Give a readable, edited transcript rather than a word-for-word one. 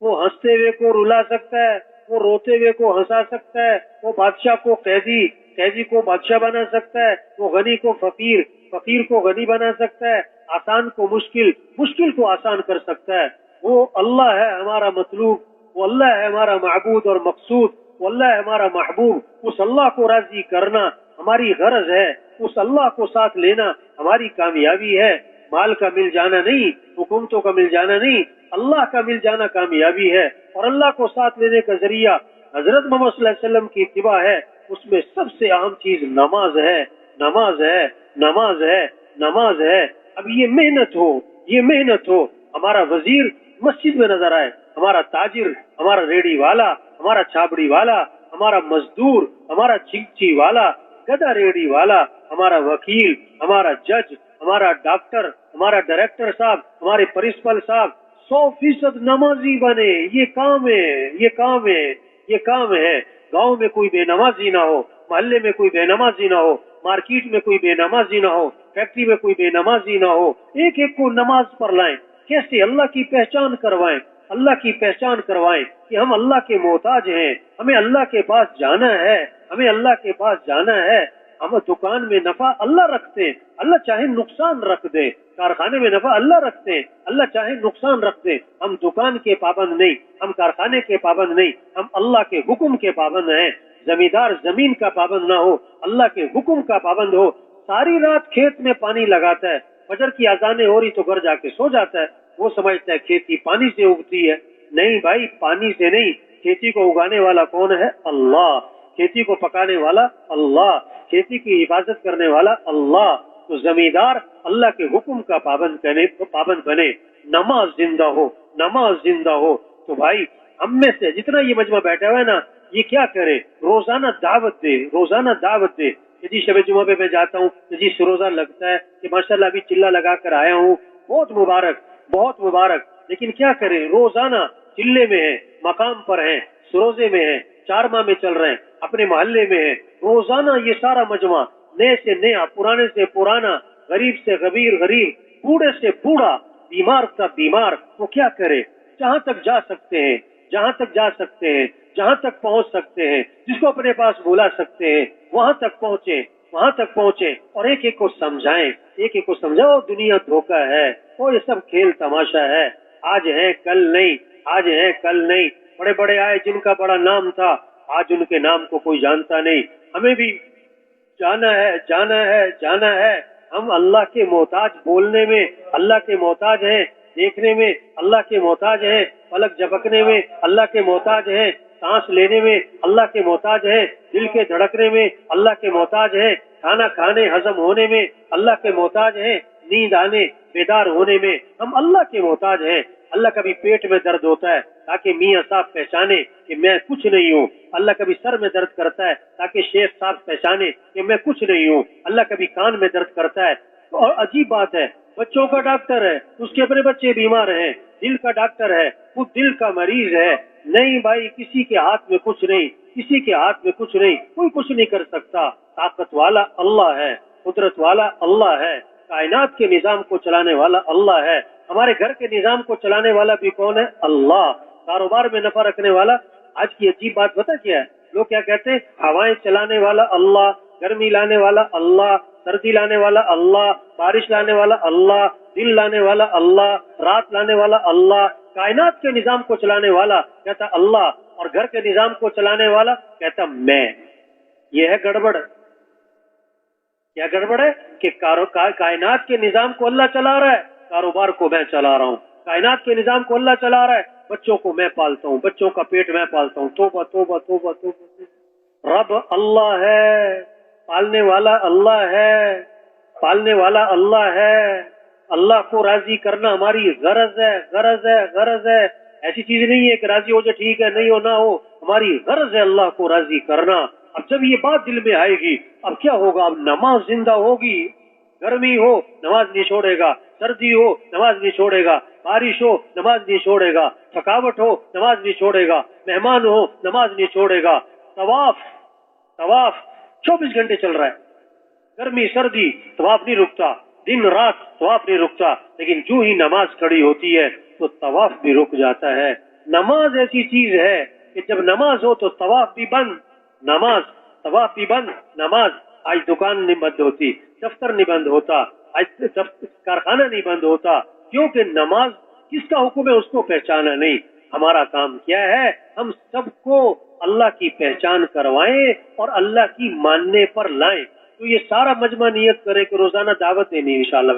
وہ ہنستے ہوئے کو رلا سکتا ہے، وہ روتے ہوئے کو ہنسا سکتا ہے، وہ بادشاہ کو قیدی، قیدی کو بادشاہ بنا سکتا ہے، وہ غنی کو فقیر، فقیر کو غنی بنا سکتا ہے، آسان کو مشکل، مشکل کو آسان کر سکتا ہے۔ وہ اللہ ہے ہمارا مطلوب، وہ اللہ ہے ہمارا معبود اور مقصود، وہ اللہ ہے ہمارا محبوب۔ اس اللہ کو راضی کرنا ہماری غرض ہے، اس اللہ کو ساتھ لینا ہماری کامیابی ہے۔ مال کا مل جانا نہیں، حکومتوں کا مل جانا نہیں، اللہ کا مل جانا کامیابی ہے۔ اور اللہ کو ساتھ لینے کا ذریعہ حضرت محمد صلی اللہ علیہ وسلم کی اتباع ہے۔ اس میں سب سے اہم چیز نماز ہے، نماز ہے، نماز ہے، نماز ہے۔ اب یہ محنت ہو، یہ محنت ہو، ہمارا وزیر مسجد میں نظر آئے، ہمارا تاجر، ہمارا ریڑی والا، ہمارا چھابڑی والا، ہمارا مزدور، ہمارا چنچی والا، گدا ریڑی والا، ہمارا وکیل، ہمارا جج، ہمارا ڈاکٹر، ہمارا ڈائریکٹر صاحب، ہمارے پرنسپل صاحب 100% نمازی بنے۔ یہ کام ہے، یہ کام ہے، یہ کام ہے۔ گاؤں میں کوئی بے نمازی نہ ہو، محلے میں کوئی بے نمازی نہ ہو، مارکیٹ میں کوئی بے نمازی نہ ہو، فیکٹری میں کوئی بے نمازی نہ ہو، ایک ایک کو نماز پر لائیں۔ کیسے اللہ کی پہچان کروائیں، اللہ کی پہچان کروائیں کہ ہم اللہ کے محتاج ہیں، ہمیں اللہ کے پاس جانا ہے، ہمیں اللہ کے پاس جانا ہے۔ ہم دکان میں نفع اللہ رکھتے ہیں، اللہ چاہے نقصان رکھ دے، کارخانے میں نفع اللہ رکھتے ہیں، اللہ چاہے نقصان رکھ دے۔ ہم دکان کے پابند نہیں، ہم کارخانے کے پابند نہیں، ہم اللہ کے حکم کے پابند ہیں۔ زمیندار زمین کا پابند نہ ہو، اللہ کے حکم کا پابند ہو۔ ساری رات کھیت میں پانی لگاتا ہے، فجر کی اذانیں ہو رہی تو گھر جا کے سو جاتا ہے، وہ سمجھتا ہے کھیتی پانی سے اگتی ہے۔ نہیں بھائی، پانی سے نہیں، کھیتی کو اگانے والا کون ہے؟ اللہ۔ کھیتی کو پکانے والا اللہ، کھیتی کی حفاظت کرنے والا اللہ۔ تو زمیندار اللہ کے حکم کا پابند بنے، نماز زندہ ہو، نماز زندہ ہو۔ تو بھائی ہم میں سے جتنا یہ مجمع بیٹھا ہوا ہے نا، یہ کیا کرے؟ روزانہ دعوت دے، روزانہ دعوت دے کہ جی شب جمعہ پہ میں جاتا ہوں، کہ جی سروزہ لگتا ہے، کہ ماشاءاللہ ابھی چلہ لگا کر آیا ہوں، بہت مبارک، بہت مبارک۔ لیکن کیا کرے؟ روزانہ چلے میں ہیں، مقام پر ہیں، سروزے میں ہیں، 4 ماہ میں چل رہے ہیں، اپنے محلے میں ہیں، روزانہ یہ سارا مجمع، نئے سے نیا، پرانے سے پرانا، غریب سے غریب، بوڑھے سے بوڑھا، بیمار کا بیمار، وہ کیا کرے؟ جہاں تک جا سکتے ہیں، جہاں تک جا سکتے ہیں، جہاں تک پہنچ سکتے ہیں، جس کو اپنے پاس بلا سکتے ہیں، وہاں تک پہنچے، وہاں تک پہنچے، اور ایک ایک کو سمجھائیں، ایک ایک کو سمجھاؤ دنیا دھوکہ ہے، وہ یہ سب کھیل تماشا ہے، آج ہے کل نہیں، آج ہے کل نہیں۔ بڑے بڑے آئے جن کا بڑا نام تھا، آج ان کے نام کو کوئی جانتا نہیں۔ ہمیں بھی جانا ہے، جانا ہے، جانا ہے۔ ہم اللہ کے محتاج بولنے میں، اللہ کے محتاج ہیں دیکھنے میں، اللہ کے محتاج ہیں پلک جھپکنے میں، اللہ کے محتاج ہیں سانس لینے میں، اللہ کے محتاج ہیں دل کے دھڑکنے میں، اللہ کے محتاج ہیں کھانا کھانے ہضم ہونے میں، اللہ کے محتاج ہیں نیند آنے بیدار ہونے میں۔ ہم اللہ کے محتاج ہیں۔ اللہ کبھی پیٹ میں درد ہوتا ہے تاکہ میاں صاحب پہچانے کہ میں کچھ نہیں ہوں، اللہ کبھی سر میں درد کرتا ہے تاکہ شیخ صاحب پہچانے کہ میں کچھ نہیں ہوں، اللہ کبھی کان میں درد کرتا ہے۔ اور عجیب بات ہے، بچوں کا ڈاکٹر ہے، اس کے اپنے بچے بیمار ہیں، دل کا ڈاکٹر ہے، وہ دل کا مریض ہے۔ نہیں بھائی، کسی کے ہاتھ میں کچھ نہیں، کسی کے ہاتھ میں کچھ نہیں، کوئی کچھ نہیں کر سکتا۔ طاقت والا اللہ ہے، قدرت والا اللہ ہے، کائنات کے نظام کو چلانے والا اللہ ہے۔ ہمارے گھر کے نظام کو چلانے والا بھی کون ہے؟ اللہ۔ کاروبار میں نفع رکھنے والا۔ آج کی عجیب بات پتہ کیا ہے؟ لوگ کیا کہتے ہیں؟ ہوائیں چلانے والا اللہ، گرمی لانے والا اللہ، سردی لانے والا اللہ، بارش لانے والا اللہ، دن لانے والا اللہ، رات لانے والا اللہ۔ کائنات کے نظام کو چلانے والا کہتا اللہ، اور گھر کے نظام کو چلانے والا کہتا میں۔ یہ ہے گڑبڑ۔ کیا گڑبڑ ہے؟ کہ کائنات کے نظام کو اللہ چلا رہا ہے، کاروبار کو میں چلا رہا ہوں۔ کائنات کے نظام کو اللہ چلا رہا ہے، بچوں کو میں پالتا ہوں، بچوں کا پیٹ میں پالتا ہوں۔ توبہ توبہ توبہ توبہ۔ رب اللہ ہے، پالنے والا اللہ ہے، پالنے والا اللہ ہے۔ اللہ کو راضی کرنا ہماری غرض ہے، غرض ہے، غرض ہے۔ ایسی چیز نہیں ہے کہ راضی ہو جائے ٹھیک ہے، نہیں ہو نہ ہو، ہماری غرض ہے اللہ کو راضی کرنا۔ اب جب یہ بات دل میں آئے گی، اب کیا ہوگا؟ اب نماز زندہ ہوگی۔ گرمی ہو نماز نہیں چھوڑے گا، سردی ہو نماز نہیں چھوڑے گا، بارش ہو نماز نہیں چھوڑے گا، تھکاوٹ ہو نماز نہیں چھوڑے گا، مہمان ہو نماز نہیں چھوڑے گا۔ طواف، طواف 24 گھنٹے چل رہا ہے، گرمی سردی طواف نہیں رکتا، دن رات طواف نہیں رکتا، لیکن جو ہی نماز کھڑی ہوتی ہے تو طواف بھی رک جاتا ہے۔ نماز ایسی چیز ہے کہ جب نماز ہو تو طواف بھی بند، طواف بھی بند، نماز آج دکان نہیں بند ہوتی، دفتر نہیں بند ہوتا، آج کارخانہ نہیں بند ہوتا، کیونکہ نماز کس کا حکم ہے اس کو پہچانا نہیں۔ ہمارا کام کیا ہے؟ ہم سب کو اللہ کی پہچان کروائیں اور اللہ کی ماننے پر لائیں۔ تو یہ سارا مجمع نیت کرے کہ روزانہ دعوت دینی انشاءاللہ۔